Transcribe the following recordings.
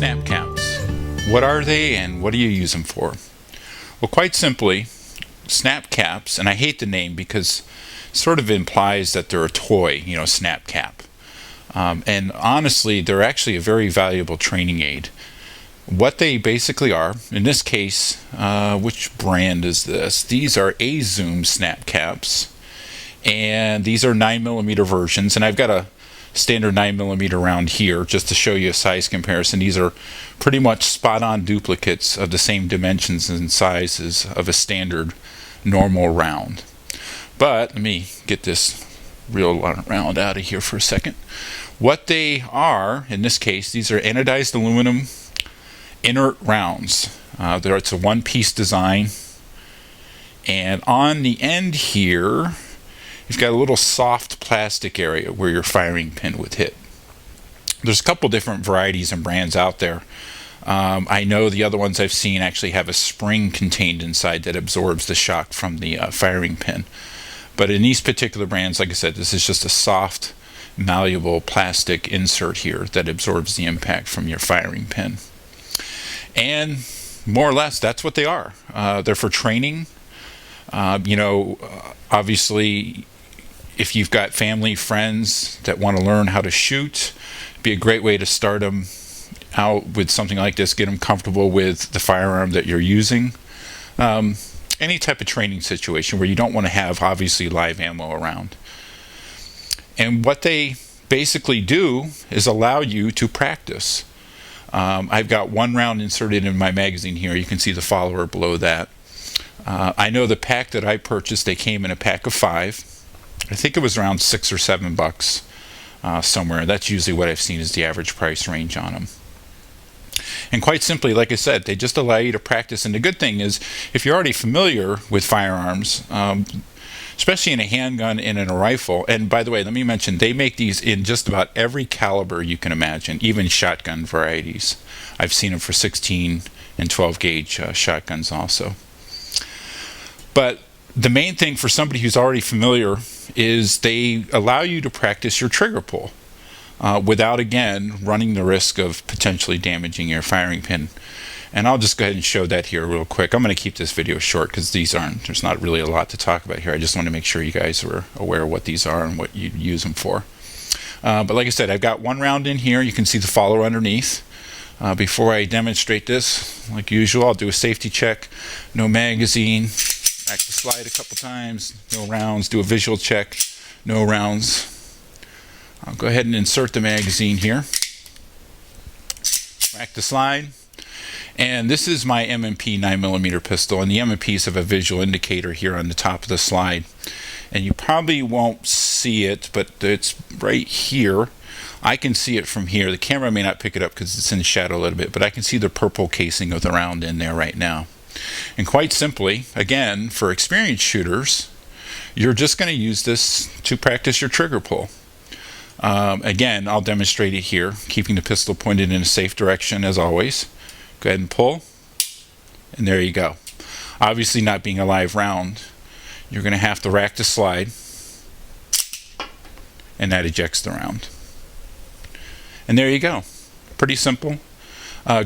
Snap caps. What are they and what do you use them for? Well, quite simply, snap caps, and I hate the name because it sort of implies that they're a toy, snap cap. And honestly, they're actually a very valuable training aid. What they basically are, in this case, which brand is this? These are AZoom snap caps, and these are 9mm versions, and I've got a standard 9mm round here just to show you a size comparison. These are pretty much spot-on duplicates of the same dimensions and sizes of a standard normal round. But let me get this real round out of here for a second. What they are, in this case, these are anodized aluminum inert rounds. It's a one-piece design, and on the end here you've got a little soft plastic area where your firing pin would hit. There's a couple different varieties and brands out there. I know the other ones I've seen actually have a spring contained inside that absorbs the shock from the firing pin. But in these particular brands, like I said, this is just a soft, malleable plastic insert here that absorbs the impact from your firing pin. And more or less, that's what they are. They're for training. Obviously, if you've got family, friends that want to learn how to shoot, it'd be a great way to start them out with something like this, get them comfortable with the firearm that you're using. Any type of training situation where you don't want to have, obviously, live ammo around. And what they basically do is allow you to practice. I've got one round inserted in my magazine here. You can see the follower below that. I know the pack that I purchased, they came in a pack of 5. I think it was around $6 or $7 somewhere. That's usually what I've seen as the average price range on them. And quite simply, like I said, they just allow you to practice. And the good thing is, if you're already familiar with firearms, especially in a handgun and in a rifle, and by the way, let me mention, they make these in just about every caliber you can imagine, even shotgun varieties. I've seen them for 16 and 12 gauge shotguns also. But the main thing for somebody who's already familiar is they allow you to practice your trigger pull without, again, running the risk of potentially damaging your firing pin. And I'll just go ahead and show that here real quick. I'm going to keep this video short because there's not really a lot to talk about here. I just want to make sure you guys are aware of what these are and what you use them for. But like I said, I've got one round in here. You can see the follower underneath. Before I demonstrate this, like usual, I'll do a safety check. No magazine. Back the slide a couple times. No rounds. Do a visual check. No rounds. I'll go ahead and insert the magazine here. Back the slide. And this is my M&P 9mm pistol, and the M&Ps have a visual indicator here on the top of the slide. And you probably won't see it, but it's right here. I can see it from here. The camera may not pick it up because it's in the shadow a little bit, but I can see the purple casing of the round in there right now. And quite simply, again, for experienced shooters, you're just going to use this to practice your trigger pull. Again, I'll demonstrate it here, keeping the pistol pointed in a safe direction as always. Go ahead and pull, and there you go. Obviously, not being a live round, you're going to have to rack the slide, and that ejects the round. And there you go. Pretty simple.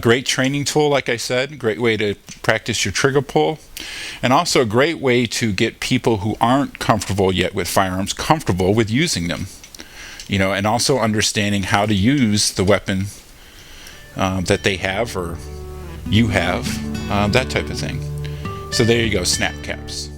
Great training tool, like I said. Great way to practice your trigger pull. And also a great way to get people who aren't comfortable yet with firearms comfortable with using them. And also understanding how to use the weapon that they have or you have, that type of thing. So there you go, snap caps.